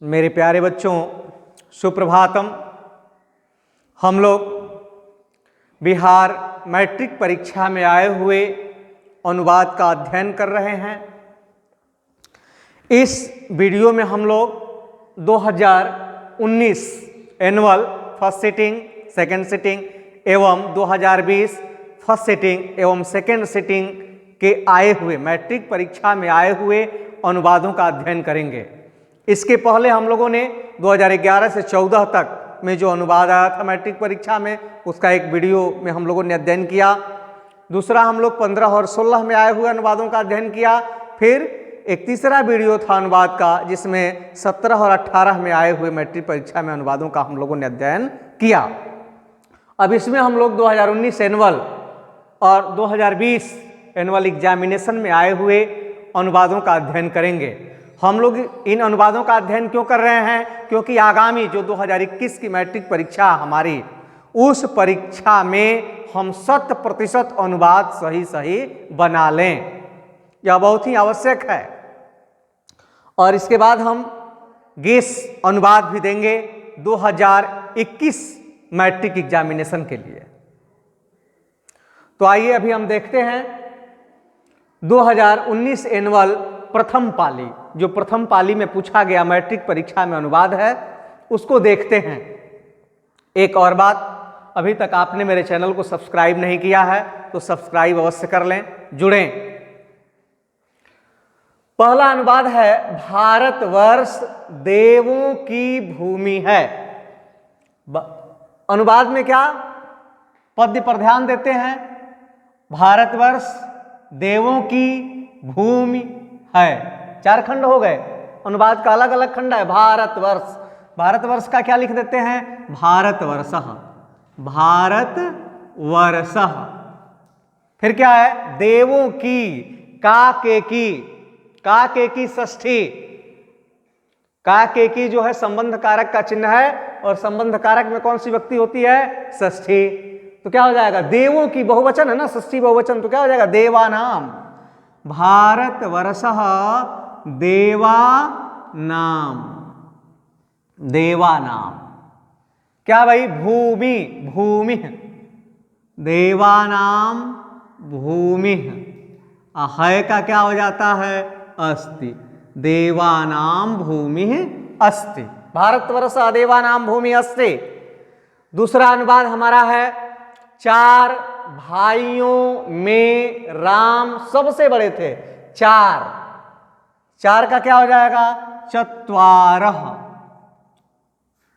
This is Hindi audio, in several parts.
मेरे प्यारे बच्चों, सुप्रभातम। हम लोग बिहार मैट्रिक परीक्षा में आए हुए अनुवाद का अध्ययन कर रहे हैं। इस वीडियो में हम लोग 2019 annual first sitting, second sitting एवं 2020 फर्स्ट सिटिंग एवं सेकेंड सिटिंग के आए हुए मैट्रिक परीक्षा में आए हुए अनुवादों का अध्ययन करेंगे। इसके पहले हम लोगों ने 2011 से 14 तक में जो अनुवाद आया था मैट्रिक परीक्षा में, उसका एक वीडियो में हम लोगों ने अध्ययन किया। दूसरा हम लोग 15 और 16 में आए हुए अनुवादों का अध्ययन किया। फिर एक तीसरा वीडियो था अनुवाद का, जिसमें 17 और 18 में आए हुए मैट्रिक परीक्षा में अनुवादों का हम लोगों ने अध्ययन किया। अब इसमें हम लोग 2019 एनुअल और 2020 एनुअल एग्जामिनेशन में आए हुए अनुवादों का अध्ययन करेंगे। हम लोग इन अनुवादों का अध्ययन क्यों कर रहे हैं? क्योंकि आगामी जो 2021 की मैट्रिक परीक्षा हमारी, उस परीक्षा में हम 100% अनुवाद सही बना लें। यह बहुत ही आवश्यक है। और इसके बाद हम गेस अनुवाद भी देंगे 2021 मैट्रिक एग्जामिनेशन के लिए। तो आइए अभी हम देखते हैं 2019 एनुअल प्रथम पाली, जो प्रथम पाली में पूछा गया मैट्रिक परीक्षा में अनुवाद है, उसको देखते हैं। एक और बात, अभी तक आपने मेरे चैनल को सब्सक्राइब नहीं किया है तो सब्सक्राइब अवश्य कर लें, जुड़ें। पहला अनुवाद है, भारतवर्ष देवों की भूमि है। अनुवाद में क्या पद्य पर ध्यान देते हैं? भारतवर्ष देवों की भूमि है। 4 खंड हो गए। अनुवाद का अलग अलग खंड है। भारतवर्ष, भारतवर्ष का क्या लिख देते हैं? भारतवर्षः, भारतवर्षः। फिर क्या है? देवों की, का के की षष्ठी। का के की जो है संबंध कारक का चिन्ह है, और संबंध कारक में कौन सी विभक्ति होती है? षष्ठी। तो क्या हो जाएगा? देवों की बहुवचन है ना, षष्ठी बहुवचन, तो क्या हो जाएगा? देवानाम। भारतवर्षः देवानाम, देवानाम। क्या भाई? भूमि, भूमि, देवानाम भूमि। है का क्या हो जाता है? अस्ति, देवानाम भूमि अस्ति। भारतवर्ष देवानाम भूमि अस्ति। दूसरा अनुवाद हमारा है, 4 भाइयों में राम सबसे बड़े थे। 4 का क्या हो जाएगा? चत्वारः।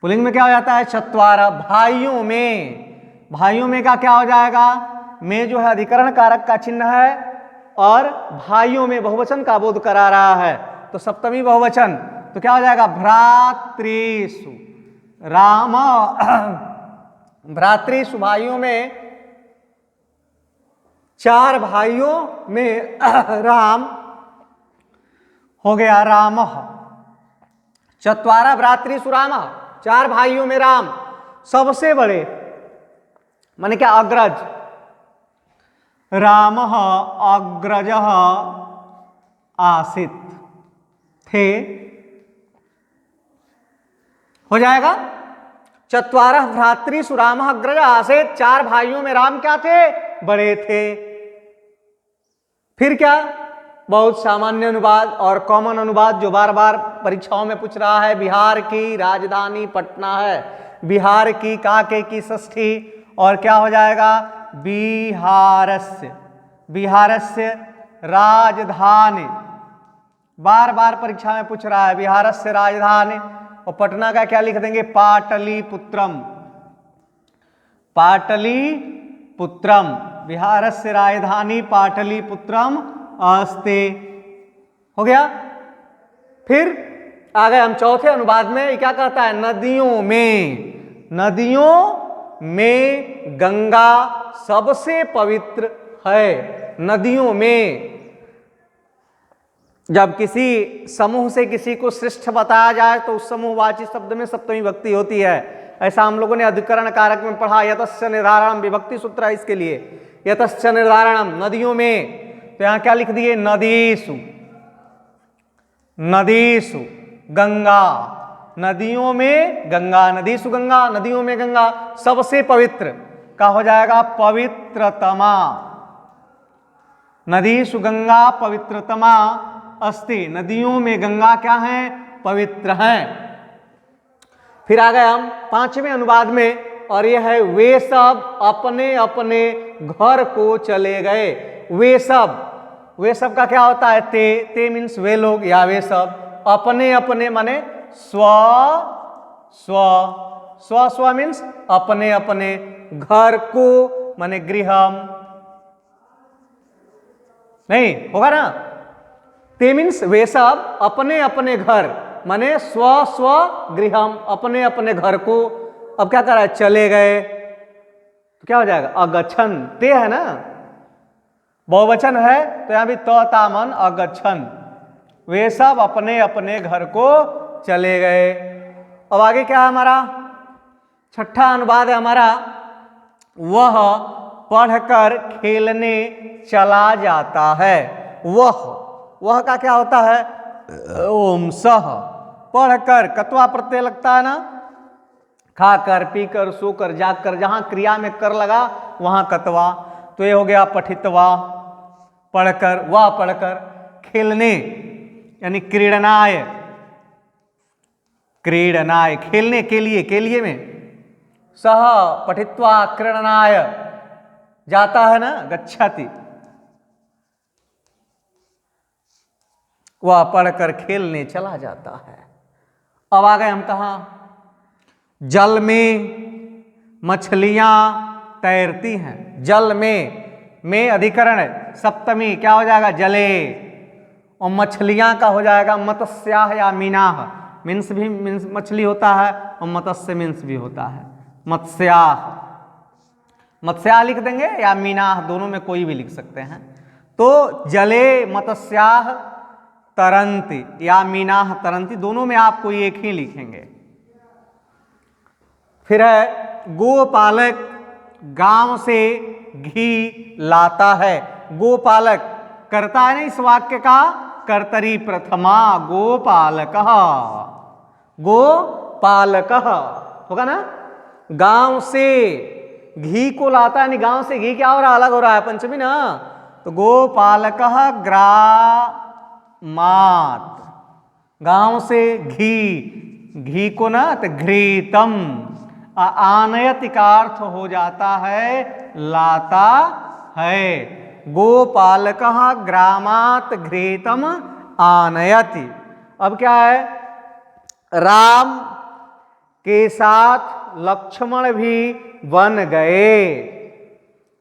पुल्लिंग में क्या हो जाता है? चत्वारः। भाइयों में का क्या हो जाएगा? में जो है अधिकरण कारक का चिन्ह है, और भाइयों में बहुवचन का बोध करा रहा है, तो सप्तमी बहुवचन। तो क्या हो जाएगा? भ्रातृषु राम, भ्रातृषु भाइयों में, 4 भाइयों में राम हो गया रामः। चत्वारः भ्रातृषु रामः, 4 भाइयों में राम सबसे बड़े, माने क्या? अग्रज। रामः अग्रजः आसीत्, थे। हो जाएगा? चत्वारः भ्रातृषु रामः अग्रजः आसीत्। 4 भाइयों में राम क्या थे? बड़े थे। फिर क्या? बहुत सामान्य अनुवाद और कॉमन अनुवाद जो बार बार परीक्षाओं में पूछ रहा है, बिहार की राजधानी पटना है। बिहार की, का के की षष्ठी, और क्या हो जाएगा? बिहारस्य, बिहारस्य राजधानी। बार बार परीक्षा में पूछ रहा है बिहारस्य राजधानी। और पटना का क्या लिख देंगे? पाटलिपुत्रम, पाटलिपुत्रम। बिहारस्य राजधानी पाटलिपुत्रम अस्ति। हो गया? फिर आ गए हम चौथे अनुवाद में। क्या कहता है? नदियों में, नदियों में गंगा सबसे पवित्र है। नदियों में, जब किसी समूह से किसी को श्रेष्ठ बताया जाए तो उस समूहवाची शब्द में सप्तमी विभक्ति होती है। ऐसा हम लोगों ने अधिकरण कारक में पढ़ा। यतश्च निर्धारणम, विभक्ति सूत्र है इसके लिए। यतश्च निर्धारणम, नदियों में। तो यहां क्या लिख दिए? नदीषु, नदीषु गंगा। नदियों में गंगा, नदी सुगंगा, नदियों में गंगा, सबसे पवित्र का हो जाएगा पवित्रतमा। नदी सुगंगा पवित्रतमा अस्ति, नदियों में गंगा क्या है, पवित्र हैं। फिर आ गए हम पांचवें अनुवाद में, और यह है वे सब अपने अपने घर को चले गए। वे सब का क्या होता है, ते मीन्स वे लोग या वे सब, अपने अपने माने स्व मीन्स अपने अपने, घर को माने गृहम, नहीं होगा ना, ते मीन्स वे सब अपने अपने घर माने स्व गृहम, अपने अपने घर को। अब क्या कर रहा है, चले गए, तो क्या हो जाएगा, अगच्छन, ते है ना, बहुवचन है तो यहां भी तामन अगच्छन, वे सब अपने अपने घर को चले गए। अब आगे क्या है हमारा, छठा अनुवाद है हमारा, वह पढ़कर खेलने चला जाता है। वह का क्या होता है, ओम सह, पढ़कर, कत्वा प्रत्यय लगता है ना, खाकर पीकर सोकर जागकर, जहां क्रिया में कर लगा वहां कत्वा, तो ये हो गया पठितवा, पढ़कर, वह पढ़कर, खेलने यानी क्रीडनाय, क्रीडनाय खेलने के लिए में, सह पठित्वा क्रीडनाय जाता है ना, गच्छति, वह पढ़कर खेलने चला जाता है। अब आ गए हम कहां, जल में मछलियां तैरती हैं। जल में अधिकरण है, सप्तमी क्या हो जाएगा, जले, और मछलियां का हो जाएगा मत्स्याह या मीनाह, मीन्स भी मीन्स मछली होता है और मत्स्य मीन्स भी होता है, मत्स्याह, मत्स्याह लिख देंगे या मीनाह, दोनों में कोई भी लिख सकते हैं। तो जले मत्स्याह तरंती या मीनाह तरंती, दोनों में आप कोई एक ही लिखेंगे। फिर है गोपालक गांव से घी लाता है। गोपालक करता है ना इस वाक्य का, कर्तरी प्रथमा गोपालक, गोपालक होगा ना, गांव से घी को लाता है, नहीं गांव से घी क्या हो रहा है, अलग हो रहा है पंचमी ना, तो गोपालक ग्रामात, गांव से घी को ना तो घृतम, आनयति का अर्थ हो जाता है लाता है। गोपालक ग्रामात घृतम आनयति। अब क्या है, राम के साथ लक्ष्मण भी बन गए।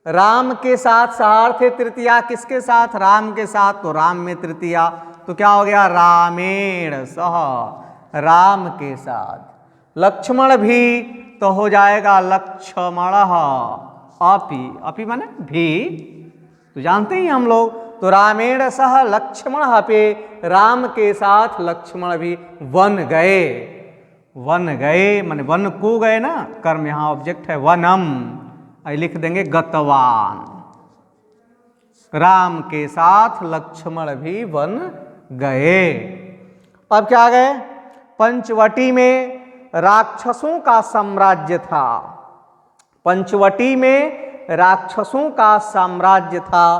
राम के साथ सार्थ तृतीया, किसके साथ, राम के साथ, तो राम में तृतीया, तो क्या हो गया, रामेण सह, राम के साथ। लक्ष्मण भी तो हो जाएगा लक्ष्मण, अपि माने भी, तो जानते ही हम लोग, तो रामेण सह लक्ष्मण पे, राम के साथ लक्ष्मण भी वन गए। वन गए माने वन को गए ना, कर्म यहां ऑब्जेक्ट है, वनम, लिख देंगे गतवान, राम के साथ लक्ष्मण भी वन गए। अब क्या गए, पंचवटी में राक्षसों का साम्राज्य था। पंचवटी में राक्षसों का साम्राज्य था।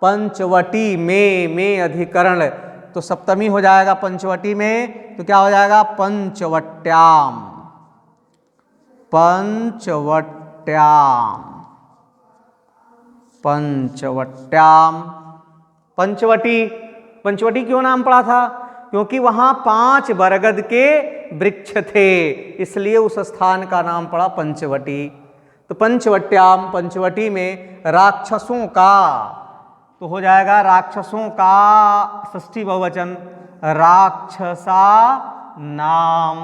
पंचवटी में अधिकरण, तो सप्तमी हो जाएगा पंचवटी में, तो क्या हो जाएगा, पंचवट्याम, पंचवट्याम, पंचवट्याम। पंचवटी क्यों नाम पड़ा था, क्योंकि वहां 5 बरगद के वृक्ष थे, इसलिए उस स्थान का नाम पड़ा पंचवटी। तो पंचवट्याम, पंचवटी में राक्षसों का, तो हो जाएगा राक्षसों का षष्ठी बहुवचन, राक्षसा नाम,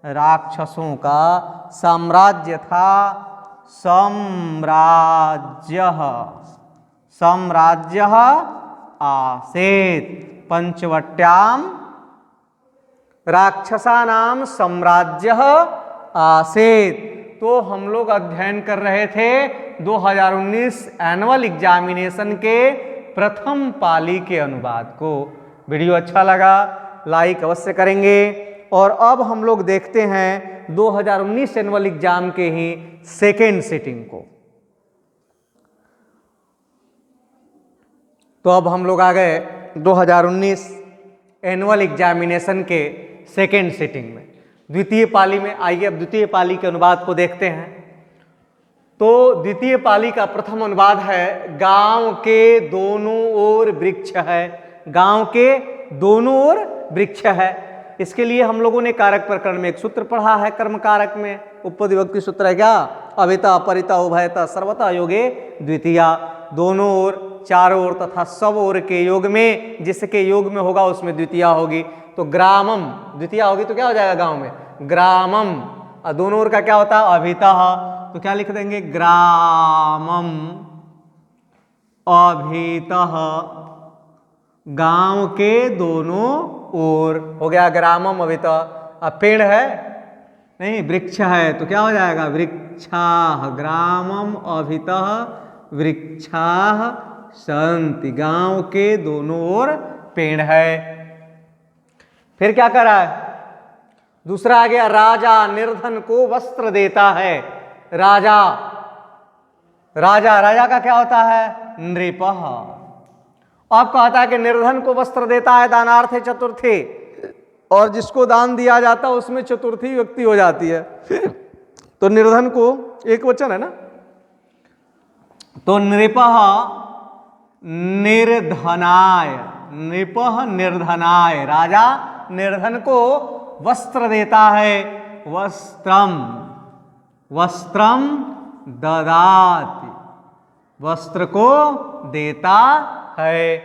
राक्षसों का साम्राज्य था, साम्राज्य आसेत। पंचवट्याम राक्षसानाम साम्राज्य आसेत। तो हम लोग अध्ययन कर रहे थे 2019 एनुअल एग्जामिनेशन के प्रथम पाली के अनुवाद को। वीडियो अच्छा लगा लाइक अवश्य करेंगे, और अब हम लोग देखते हैं 2019 एनुअल एग्जाम के ही सेकेंड सिटिंग को। तो अब हम लोग आ गए 2019 एनुअल एग्जामिनेशन के सेकेंड सिटिंग में, द्वितीय पाली में। आइए अब द्वितीय पाली के अनुवाद को देखते हैं। तो द्वितीय पाली का प्रथम अनुवाद है, गांव के दोनों ओर वृक्ष है। गांव के दोनों ओर वृक्ष है। इसके लिए हम लोगों ने कारक प्रकरण में एक सूत्र पढ़ा है, कर्म कारक में उपपद विभक्ति सूत्र है क्या? अभिता अपरिता उभयता सर्वता योगे द्वितीया। दोनों ओर, चारों ओर तथा सब ओर के योग में, जिसके योग में होगा उसमें द्वितीया होगी। तो ग्रामम द्वितीया होगी तो क्या हो जाएगा गांव में? ग्रामम। और दोनों ओर का क्या होता है? अभिता। तो क्या लिख देंगे? ग्रामम अभितः। गांव के दोनों ओर हो गया ग्रामम अभितः। अब पेड़ है नहीं, वृक्ष है, तो क्या हो जाएगा? वृक्षाः। ग्रामम अभितः वृक्षाः सन्ति। गांव के दोनों ओर पेड़ है। फिर क्या कर रहा है? दूसरा आ गया, राजा निर्धन को वस्त्र देता है। राजा, राजा, राजा का क्या होता है? नृपः। आपको आता है कि निर्धन को वस्त्र देता है, दानार्थे चतुर्थी, और जिसको दान दिया जाता है उसमें चतुर्थी व्यक्ति हो जाती है। तो निर्धन को एक वचन है ना, तो नृपः निर्धनाय। नृपः निर्धनाय, राजा निर्धन को वस्त्र देता है। वस्त्रम, वस्त्रम ददाति, वस्त्र को देता है।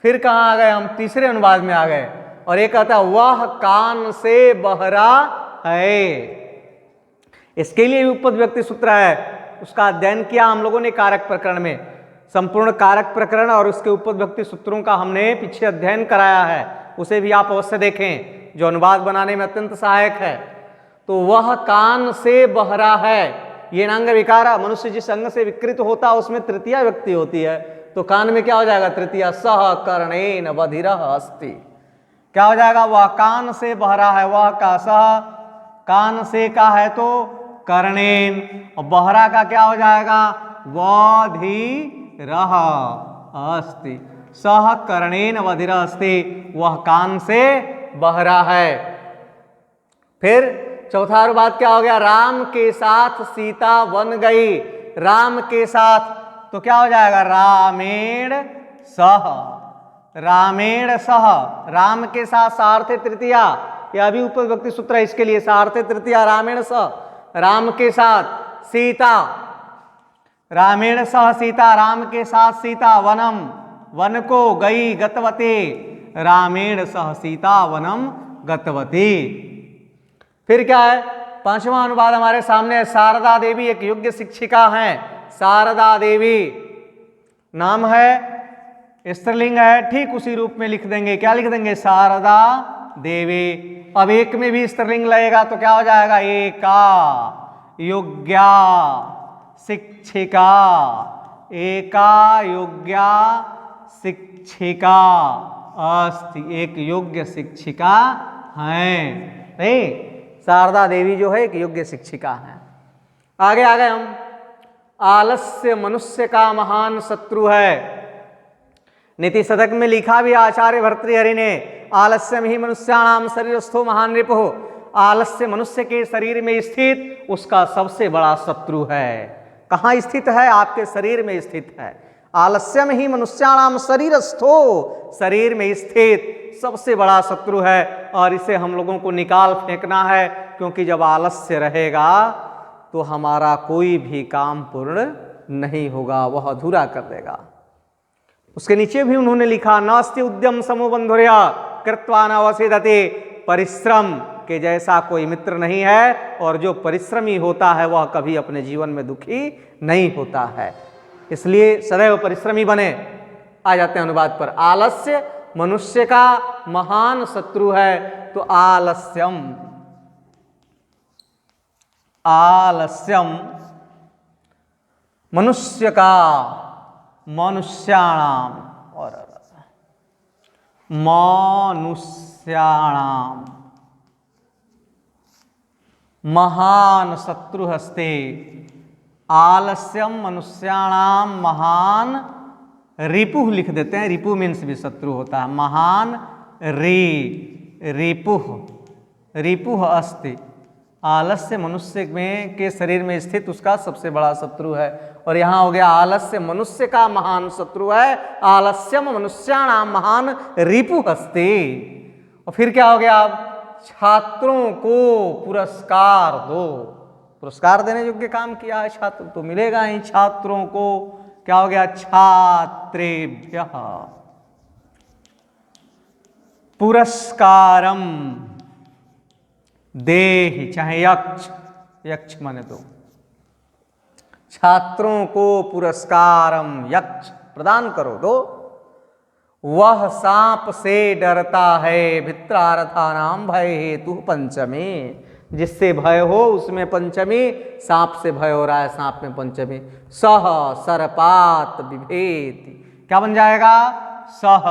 फिर कहाँ आ गए हम? तीसरे अनुवाद में आ गए, और एक कहता है वह कान से बहरा है। इसके लिए भी उपपद विभक्ति सूत्र है, उसका अध्ययन किया हम लोगों ने कारक प्रकरण में। संपूर्ण कारक प्रकरण और उसके उपपद विभक्ति सूत्रों का हमने पीछे अध्ययन कराया है, उसे भी आप अवश्य देखें, जो अनुवाद बनाने में अत्यंत सहायक है। तो वह कान से बहरा है, ये नांग विकारा। मनुष्य जिस अंग से विकृत होता है उसमें तृतीया व्यक्ति होती है, तो कान में क्या हो जाएगा? तृतीया। सह कर्णेन बधिरः अस्ति। क्या हो जाएगा? वह कान से बहरा है। वह का सह, कान से का है तो कर्णेन, और बहरा का क्या हो जाएगा? बधिरः अस्ति। सह कर्णेन बधिरः अस्ति, वह कान से बहरा है। फिर चौथा अनुवाद क्या हो गया? राम के साथ सीता वन गई। राम के साथ, तो क्या हो जाएगा? रामेण सह। रामेण सह, राम के साथ सार्थे तृतीया, यह भी उपपद विभक्ति सूत्र है इसके लिए। सार्थे तृतीया रामेण सह, राम के साथ सीता। रामेण सह सीता, राम के साथ सीता। वनम, वन को गई। गतवती, रामेण सह सीता वनम गतवती। फिर क्या है? पांचवा अनुवाद हमारे सामने है। शारदा देवी एक योग्य शिक्षिका हैं। शारदा देवी नाम है, स्त्रीलिंग है, ठीक उसी रूप में लिख देंगे। क्या लिख देंगे? शारदा देवी। अब एक में भी स्त्रीलिंग लगेगा तो क्या हो जाएगा? एका योग्या शिक्षिका। एका योग्या शिक्षिका अस्ति, एक योग्य शिक्षिका हैं। नहीं, शारदा देवी जो है एक योग्य शिक्षिका है। आगे आ गए हम। आलस्य मनुष्य का महान शत्रु है। नीति शतक में लिखा भी आचार्य भर्तृहरि ने, आलस्यम ही मनुष्याणाम शरीरस्थो महान रिपुः। आलस्य मनुष्य के शरीर में स्थित उसका सबसे बड़ा शत्रु है। कहाँ स्थित है? आपके शरीर में स्थित है। आलस्यम ही मनुष्याणाम शरीरस्थो, शरीर में स्थित सबसे बड़ा शत्रु है, और इसे हम लोगों को निकाल फेंकना है, क्योंकि जब आलस्य रहेगा तो हमारा कोई भी काम पूर्ण नहीं होगा, वह अधूरा कर देगा। उसके नीचे भी उन्होंने लिखा, नास्ति उद्यम समो बंधुर्या कृत्वा न वसेदते। परिश्रम के जैसा कोई मित्र नहीं है, और जो परिश्रमी होता है वह कभी अपने जीवन में दुखी नहीं होता है। इसलिए सदैव परिश्रमी बने। आ जाते हैं अनुवाद पर। आलस्य मनुष्य का महान शत्रु है, तो आलस्यम, आलस्यम मनुष्य का, मनुष्याणाम, और मनुष्याणाम महान शत्रु हस्ते, आलस्यम मनुष्याणाम महान रिपुह लिख देते हैं, रिपु मीन्स भी शत्रु होता है, महान रिपुह, रिपुह अस्ति, आलस्य मनुष्य में के शरीर में स्थित उसका सबसे बड़ा शत्रु है। और यहाँ हो गया आलस्य मनुष्य का महान शत्रु है, आलस्यम मनुष्याणाम महान रिपुह अस्ति। और फिर क्या हो गया, अब छात्रों को पुरस्कार दो, पुरस्कार देने योग्य काम किया है छात्र तो मिलेगा ही छात्रों को। क्या हो गया, छात्रेभ्यः पुरस्कारम देहि, चाहे यक्ष, यक्ष माने तो छात्रों को पुरस्कारम यक्ष प्रदान करो दो। वह सांप से डरता है, भित्रारथानाम भय हेतु पंचमी, जिससे भय हो उसमें पंचमी, सांप से भय हो रहा है सांप में पंचमी। सह सर्पात बिभेति, क्या बन जाएगा, सह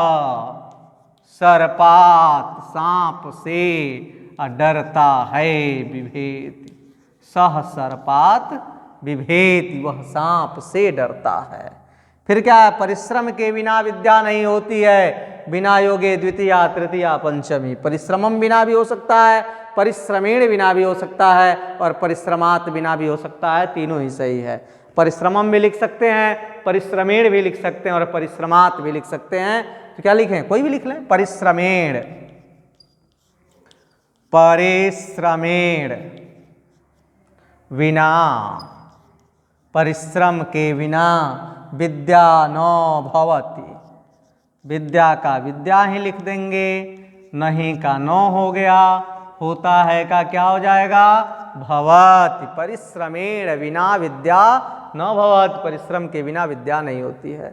सर्पात सांप से डरता है, बिभेति, सह सर्पात बिभेति, वह सांप से डरता है। फिर क्या है, परिश्रम के बिना विद्या नहीं होती है, बिना योगे द्वितीया तृतीया पंचमी, परिश्रमम बिना भी हो सकता है, परिश्रमेण बिना भी हो सकता है, और परिश्रमात बिना भी हो सकता है, तीनों ही सही है। परिश्रमम भी लिख सकते हैं, परिश्रमेण भी लिख सकते हैं, और परिश्रमात भी लिख सकते हैं। तो क्या लिखें, कोई भी लिख लें, परिश्रमेण, परिश्रमेण बिना, परिश्रम के बिना विद्या न भवति, विद्या का विद्या ही लिख देंगे, नहीं का न हो गया, होता है का क्या हो जाएगा, भवति, परिश्रमेण बिना विद्या न भवति, परिश्रम के बिना विद्या नहीं होती है।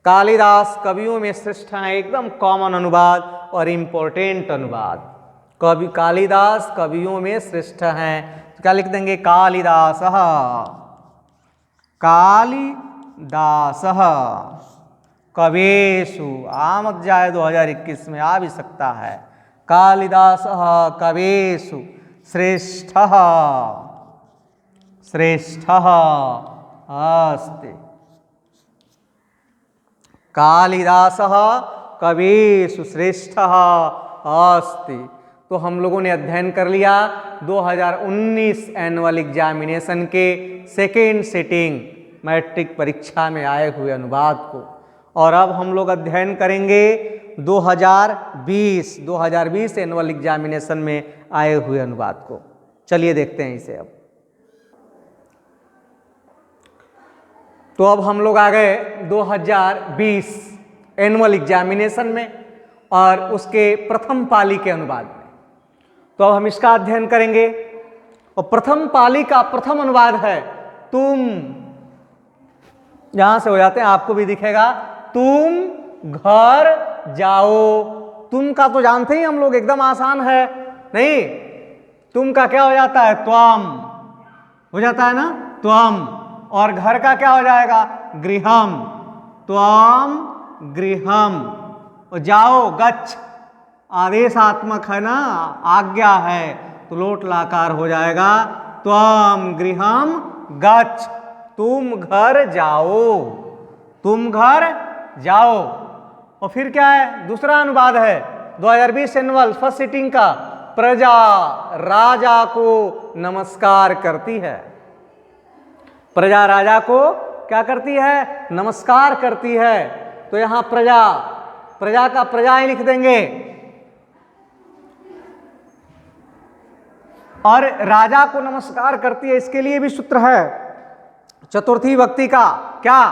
कालिदास कवियों में श्रेष्ठ है, एकदम कॉमन अनुवाद और इम्पोर्टेंट अनुवाद, कवि कालिदास कवियों में श्रेष्ठ हैं। तो क्या लिख देंगे, कालिदास, कालिदास कवेषु, आ मत जाए 2021 में आ भी सकता है, कालिदास कवेषु श्रेष्ठ, श्रेष्ठ अस्ति, कालिदास कवेषु श्रेष्ठ अस्ति। तो हम लोगों ने अध्ययन कर लिया 2019 एनुअल एग्जामिनेशन के सेकेंड सिटिंग मैट्रिक परीक्षा में आए हुए अनुवाद को, और अब हम लोग अध्ययन करेंगे 2020 एनुअल एग्जामिनेशन में आए हुए अनुवाद को। चलिए देखते हैं इसे अब। तो अब हम लोग आ गए 2020 एनुअल एग्जामिनेशन में और उसके प्रथम पाली के अनुवाद में। तो अब हम इसका अध्ययन करेंगे, और प्रथम पाली का प्रथम अनुवाद है तुम, यहां से हो जाते हैं, आपको भी दिखेगा, तुम घर जाओ। तुम का तो जानते ही हम लोग, एकदम आसान है, नहीं, तुम का क्या हो जाता है, त्वम हो जाता है ना, त्वम, और घर का क्या हो जाएगा, गृहम, त्वम गृहम, और जाओ गच्छ, आदेशात्मक है ना, आज्ञा है, तो लोट लाकार हो जाएगा, त्वम गृहम गच्छ, तुम घर जाओ, तुम घर जाओ। और फिर क्या है, दूसरा अनुवाद है 2020 एनुअल फर्स्ट सिटिंग का, प्रजा राजा को नमस्कार करती है, प्रजा राजा को क्या करती है, नमस्कार करती है। तो यहां प्रजा, प्रजा का प्रजा ही लिख देंगे, और राजा को नमस्कार करती है, इसके लिए भी सूत्र है चतुर्थी विभक्ति का, क्या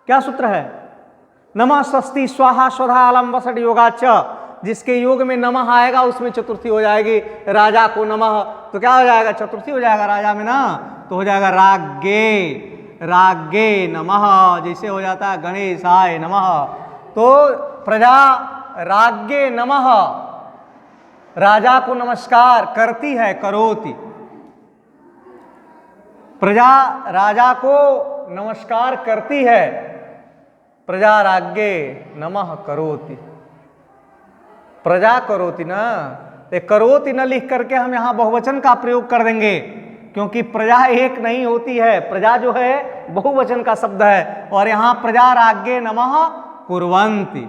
क्या सूत्र है, नमः स्वस्ति स्वाहा स्वधा अलम वसट योगाच, जिसके योग में नमः आएगा उसमें चतुर्थी हो जाएगी, राजा को नमः, तो क्या हो जाएगा, चतुर्थी हो जाएगा राजा में ना, तो हो जाएगा राज्ञे, राज्ञे नमः, जैसे हो जाता है गणेशाय नमः। तो प्रजा राज्ञे नमः, राजा को नमस्कार करती है, करोति, प्रजा राजा को नमस्कार करती है, प्रजा राज्ञे नमः करोति, प्रजा करोति ना, तो करोति न लिख करके हम यहाँ बहुवचन का प्रयोग कर देंगे, क्योंकि प्रजा एक नहीं होती है, प्रजा जो है बहुवचन का शब्द है। और यहाँ प्रजा राज्ञे नमः कुर्वन्ति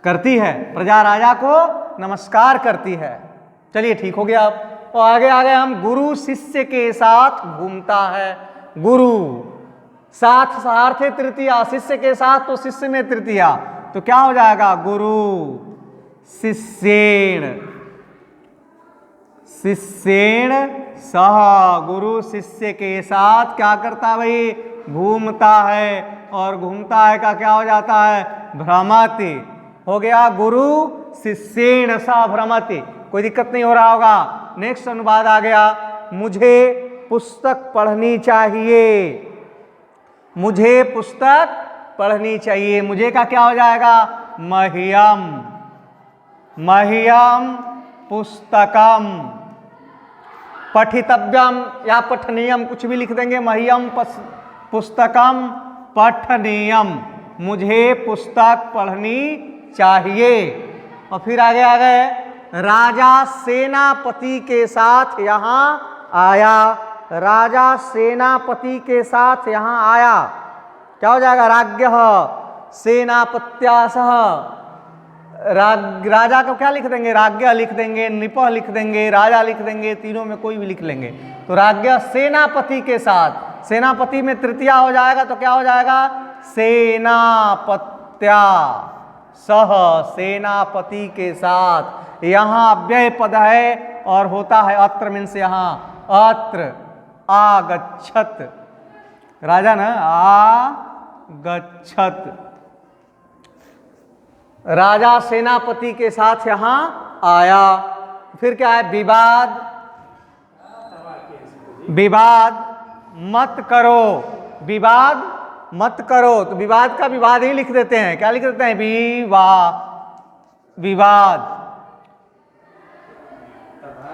करती है, प्रजा राजा को नमस्कार करती है। चलिए ठीक हो गया। अब और आगे आगे हम गुरु शिष्य के साथ घूमता है। गुरु साथ सार्थे तृतीया, शिष्य के साथ तो शिष्य में तृतीया, तो क्या हो जाएगा? गुरु शिष्येण, शिष्येण सह, गुरु शिष्य के साथ क्या करता भाई? घूमता है। और घूमता है का क्या हो जाता है? भ्रमति हो गया। गुरु शिष्येण सह भ्रमति, कोई दिक्कत नहीं हो रहा होगा। नेक्स्ट अनुवाद आ गया, मुझे पुस्तक पढ़नी चाहिए। मुझे पुस्तक पढ़नी चाहिए, मुझे का क्या हो जाएगा? मह्यम, मह्यम पुस्तकम। पठितव्यम या पठनीयम कुछ भी लिख देंगे। मह्यम पुस्तकम पठनीयम, मुझे पुस्तक पढ़नी चाहिए। और फिर आगे आ गए, राजा सेनापति के साथ यहाँ आया। राजा सेनापति के साथ यहाँ आया, क्या हो जाएगा? राज्ञः सेनापत्यासः। राजा को क्या लिख देंगे? राज्ञः लिख देंगे, नृपः लिख देंगे, राजा लिख देंगे, तीनों में कोई भी लिख लेंगे। तो राज्ञः सेनापति के साथ, सेनापति में तृतीया हो जाएगा तो क्या हो जाएगा? सेनापत्या सह, सेनापति के साथ। यहाँ अव्यय पद है और होता है अत्र, मीन्स यहाँ अत्र आगच्छत, राजा ना आगच्छत। राजा सेनापति के साथ यहाँ आया। फिर क्या है? विवाद, विवाद मत करो, विवाद मत करो। तो विवाद का विवाद ही लिख देते हैं, क्या लिख देते हैं? विवाद।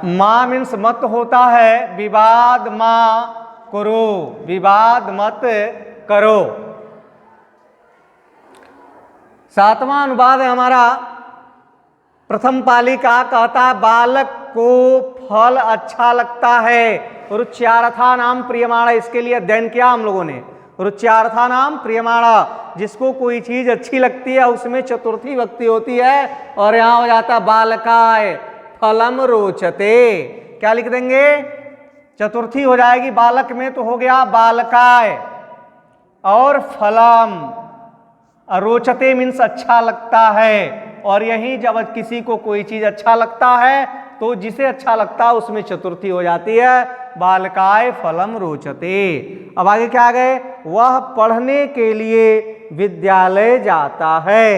माँ मीन्स मत होता है, विवाद माँ करो, विवाद मत करो। सातवां अनुवाद है हमारा, प्रथम पाली का कहता है, बालक को फल अच्छा लगता है, रुच्यार्था नाम प्रियमाणा। इसके लिए अध्ययन किया हम लोगों ने, रुच्यार्था नाम प्रियमाणा। जिसको कोई चीज अच्छी लगती है उसमें चतुर्थी विभक्ति होती है, और यहाँ हो जाता बालकाय फलम रोचते। क्या लिख देंगे? चतुर्थी हो जाएगी बालक में, तो हो गया बालकाय। और फलम, रोचते मीन्स अच्छा लगता है। और यही जब किसी को कोई चीज अच्छा लगता है तो जिसे अच्छा लगता है उसमें चतुर्थी हो जाती है, बालकाय फलम रोचते। अब आगे क्या आ गए? वह पढ़ने के लिए विद्यालय जाता है।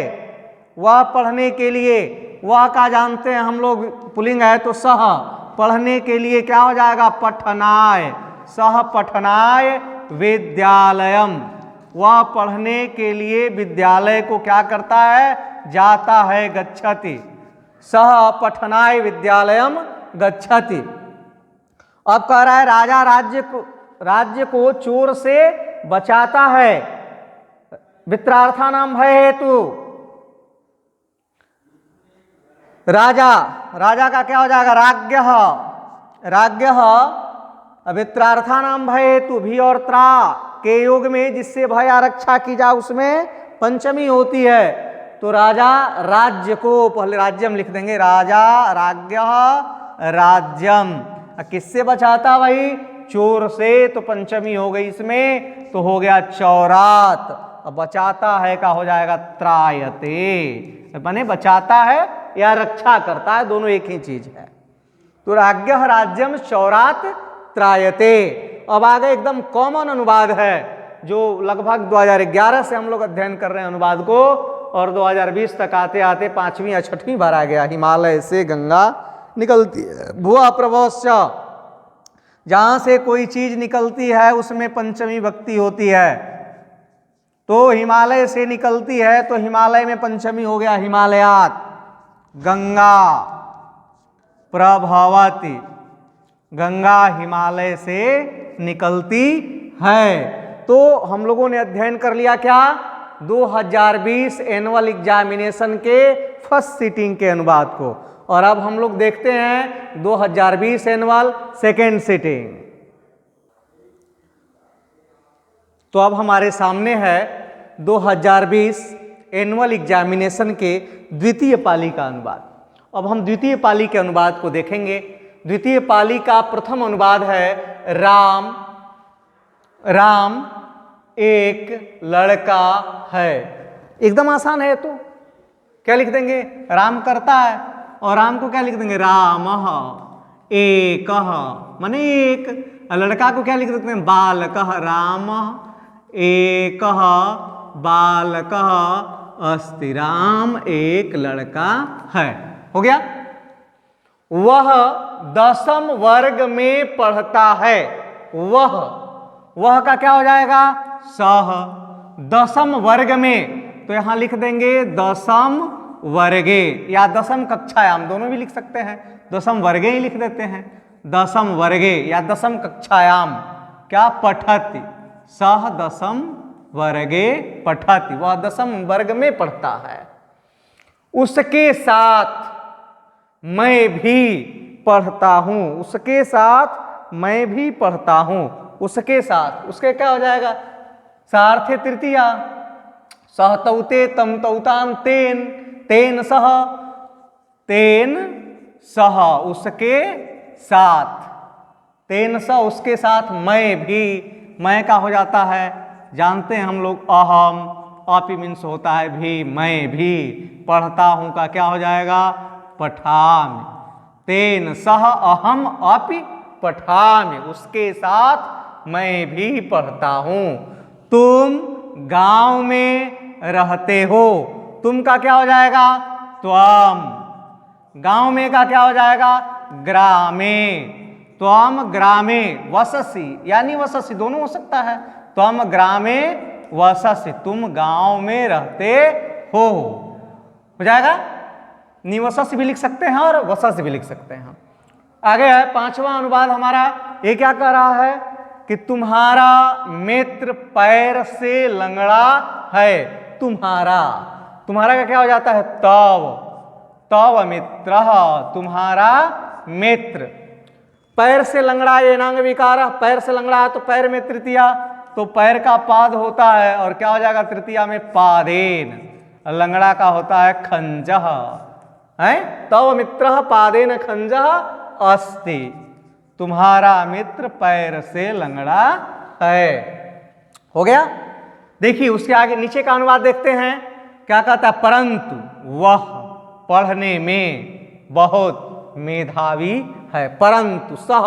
वह पढ़ने के लिए, वह का जानते हैं हम लोग, पुल्लिंग है तो सह, पढ़ने के लिए क्या हो जाएगा? पठनाय, सह पठनाय विद्यालयम। वह पढ़ने के लिए विद्यालय को क्या करता है? जाता है, गच्छति। सह पठनाय विद्यालयम गच्छति। अब कह रहा है राजा राज्य को चोर से बचाता है। वित्रार्था नाम भय हेतु। राजा का क्या हो जाएगा? राज्ञः, राज्ञः वित्रार्था नाम भय हेतु। भी और त्रा के योग में जिससे भय आरक्षा की जाए उसमें पंचमी होती है। तो राजा राज्य को, पहले राज्यम लिख देंगे, राजा राज्ञः राज्यम। किससे बचाता भाई? चोर से, तो पंचमी हो गई इसमें, तो हो गया चौरात। अब बचाता है का हो जाएगा त्रायते, माने बचाता है या रक्षा करता है, दोनों एक ही चीज है। तो राज्ञः राज्यम चौरात त्रायते। अब आगे एकदम कॉमन अनुवाद है जो लगभग 2011 से हम लोग अध्ययन कर रहे हैं अनुवाद को, और 2020 तक आते आते 5वीं या 6वीं बार आ गया। हिमालय से गंगा निकलती है, भुआ प्रभवश्च, जहां से कोई चीज निकलती है उसमें पंचमी भक्ति होती है। तो हिमालय से निकलती है तो हिमालय में पंचमी हो गया हिमालयात। गंगा प्रभवति, गंगा हिमालय से निकलती है। तो हम लोगों ने अध्ययन कर लिया क्या? 2020 एनुअल एग्जामिनेशन के फर्स्ट सिटिंग के अनुवाद को। और अब हम लोग देखते हैं 2020 एनुअल सेकेंड सिटिंग। तो अब हमारे सामने है 2020 एनुअल एग्जामिनेशन के द्वितीय पाली का अनुवाद। अब हम द्वितीय पाली के अनुवाद को देखेंगे। द्वितीय पाली का प्रथम अनुवाद है राम राम एक लड़का है। एकदम आसान है। तो क्या लिख देंगे? राम करता है और राम को क्या लिख देंगे? राम एक माने एक। लड़का को क्या लिख देते हैं? बालक राम एक बालक अस्ति। राम एक लड़का है। हो गया। वह 10वीं वर्ग में पढ़ता है। वह का क्या हो जाएगा? सह। 10वीं वर्ग में, तो यहां लिख देंगे 10वीं वर्गे या 10वीं कक्षायाम, दोनों भी लिख सकते हैं। 10वीं वर्गे ही लिख देते हैं। 10वीं वर्गे या 10वीं कक्षायाम क्या? पठति। सह 10वीं वर्गे पठति। वह 10वीं वर्ग में पढ़ता है। उसके साथ मैं भी पढ़ता हूं। उसके साथ मैं भी पढ़ता हूं। उसके साथ, उसके क्या हो जाएगा? सार्थे तृतीया। सह तौते तम तौताम तेन तेन सह तेन सह। उसके साथ, तेन सह उसके साथ, मैं भी, मैं का हो जाता है, जानते हैं हम लोग, अहम। आपी मीन्स होता है भी, मैं भी पढ़ता हूं का क्या हो जाएगा? पठामि। तेन सह अहम अपि पठामि। उसके साथ मैं भी पढ़ता हूं। तुम गांव में रहते हो। तुम का क्या हो जाएगा? त्वम। गांव में का क्या हो जाएगा? ग्रामे। त्वम ग्रामे वससि, यानी वससि दोनों हो सकता है। त्वम ग्रामे वससि, तुम गांव में रहते हो जाएगा। निवसस भी लिख सकते हैं और वसस भी लिख सकते हैं। आगे है 5वां अनुवाद हमारा। ये क्या कह रहा है कि तुम्हारा मित्र पैर से लंगड़ा है। तुम्हारा, तुम्हारा का क्या हो जाता है? तव। तव मित्र, तुम्हारा मित्र। पैर से लंगड़ा, ये नांग विकार। पैर से लंगड़ा है तो पैर में तृतीया, तो पैर का पाद होता है और क्या हो जाएगा? तृतीया में पादेन। लंगड़ा का होता है खंजह है। तव मित्र पादेन खंजह अस्ति। तुम्हारा मित्र पैर से लंगड़ा है। हो गया। देखिए उसके आगे नीचे का अनुवाद देखते हैं। क्या कहता है? परंतु वह पढ़ने में बहुत मेधावी है। परंतु सह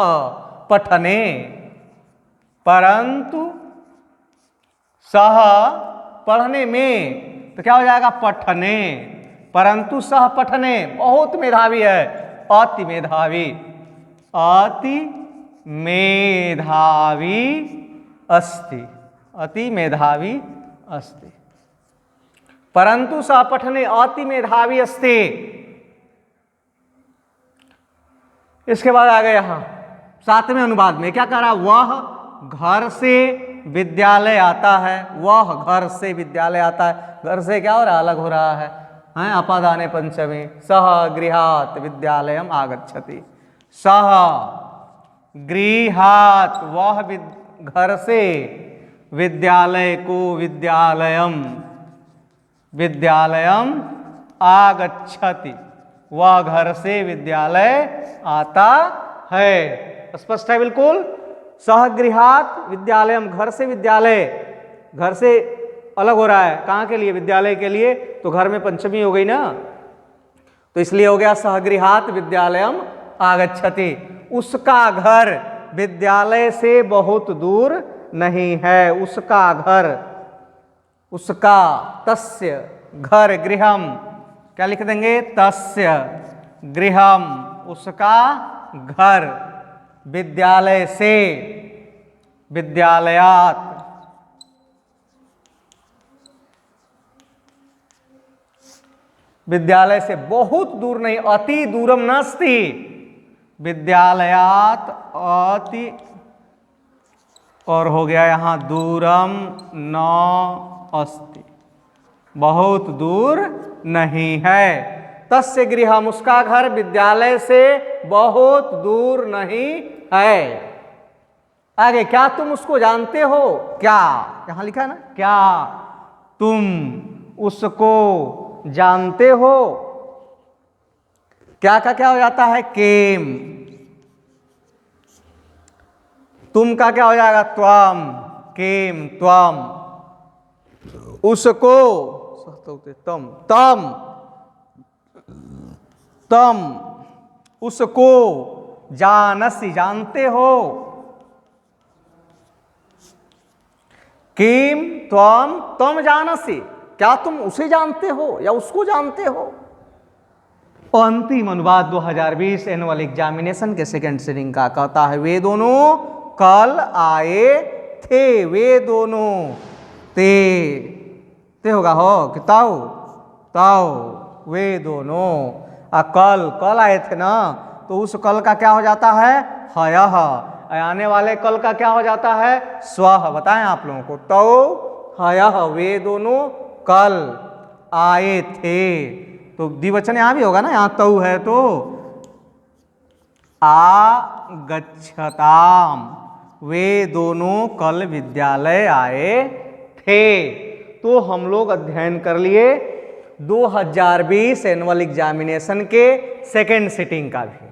पठने, परंतु सह पढ़ने में, तो क्या हो जाएगा? पठने। परंतु सह पठने बहुत मेधावी है। अति मेधावी, अति मेधावी अस्ति। अति मेधावी अस्ति। परंतु सह पठने अति मेधावी अस्ति। इसके बाद आ गए यहां 7वें अनुवाद में। क्या कह रहा? वह घर से विद्यालय आता है। वह घर से विद्यालय आता है। घर से क्या हो रहा? अलग हो रहा है। अपादाने पंचमी। सह गृहात् विद्यालयम आगच्छति। सह गृहात्, वह घर से, विद्यालय को, विद्यालयम, विद्यालयम आगच्छति। वह घर से विद्यालय आता है। स्पष्ट है बिल्कुल। सह गृहात् विद्यालयम, घर से विद्यालय, घर से अलग हो रहा है। कहाँ के लिए? विद्यालय के लिए। तो घर में पंचमी हो गई ना, तो इसलिए हो गया सहगृहात् विद्यालयम आगच्छति। उसका घर विद्यालय से बहुत दूर नहीं है। उसका घर, उसका, तस्य घर, गृहम, क्या लिख देंगे? तस्य गृहम, उसका घर, विद्यालय से, विद्यालयात्, विद्यालय से बहुत दूर नहीं, अति दूरम नास्ति, विद्यालयात् अति, और हो गया यहां दूरम न अस्ति, बहुत दूर नहीं है। तस्य गृहम, उसका घर विद्यालय से बहुत दूर नहीं है। आगे, क्या तुम उसको जानते हो? क्या, यहां लिखा है ना, क्या तुम उसको जानते हो? क्या का क्या हो जाता है? केम। तुम का क्या हो जाएगा? त्वम। केम, त्वम। उसको, तम, तम, तम उसको जानसी, जानते हो। किम त्वम तम जानसी, क्या तुम उसे जानते हो या उसको जानते हो? अंतिम अनुवाद 2020 एनुअल एग्जामिनेशन के सेकंड सिटिंग का कहता है वे दोनों कल आए थे। वे दोनों, ते होगा हो कि ताऊ, ताऊ, वे दोनों। कल आए थे ना, तो उस कल का क्या हो जाता है? हयः। आने वाले कल का क्या हो जाता है? स्वः। बताएं आप लोगों को, तो हयः, वे दोनों कल आए थे। तो द्विवचन यहां भी होगा ना, यहां तौ है तो आगच्छताम, वे दोनों कल विद्यालय आए थे। तो हम लोग अध्ययन कर लिए 2020 एनुअल एग्जामिनेशन के सेकेंड सिटिंग का भी।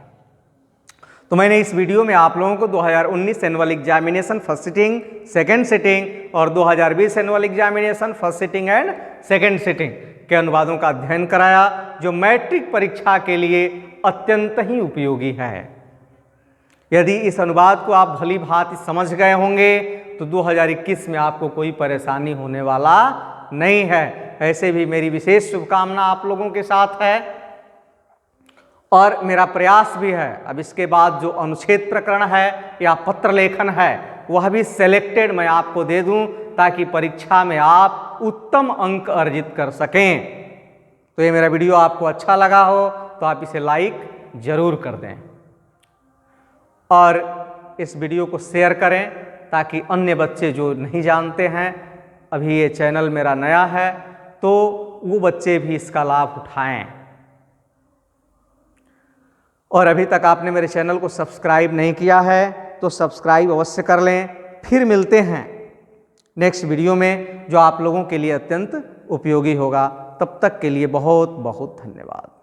तो मैंने इस वीडियो में आप लोगों को 2019 annual examination first sitting, second sitting और 2020 annual examination first sitting and second sitting के अनुवादों का अध्ययन कराया, जो मैट्रिक परीक्षा के लिए अत्यंत ही उपयोगी है। यदि इस अनुवाद को आप भली भांति समझ गए होंगे तो 2021 में आपको कोई परेशानी होने वाला नहीं है। ऐसे भी मेरी विशेष शुभकामना आप लोगों के साथ है और मेरा प्रयास भी है। अब इसके बाद जो अनुच्छेद प्रकरण है या पत्र लेखन है वह भी सिलेक्टेड मैं आपको दे दूं, ताकि परीक्षा में आप उत्तम अंक अर्जित कर सकें। तो ये मेरा वीडियो आपको अच्छा लगा हो तो आप इसे लाइक जरूर कर दें और इस वीडियो को शेयर करें, ताकि अन्य बच्चे जो नहीं जानते हैं, अभी ये चैनल मेरा नया है, तो वो बच्चे भी इसका लाभ उठाएं। और अभी तक आपने मेरे चैनल को सब्सक्राइब नहीं किया है तो सब्सक्राइब अवश्य कर लें। फिर मिलते हैं नेक्स्ट वीडियो में, जो आप लोगों के लिए अत्यंत उपयोगी होगा। तब तक के लिए बहुत बहुत धन्यवाद।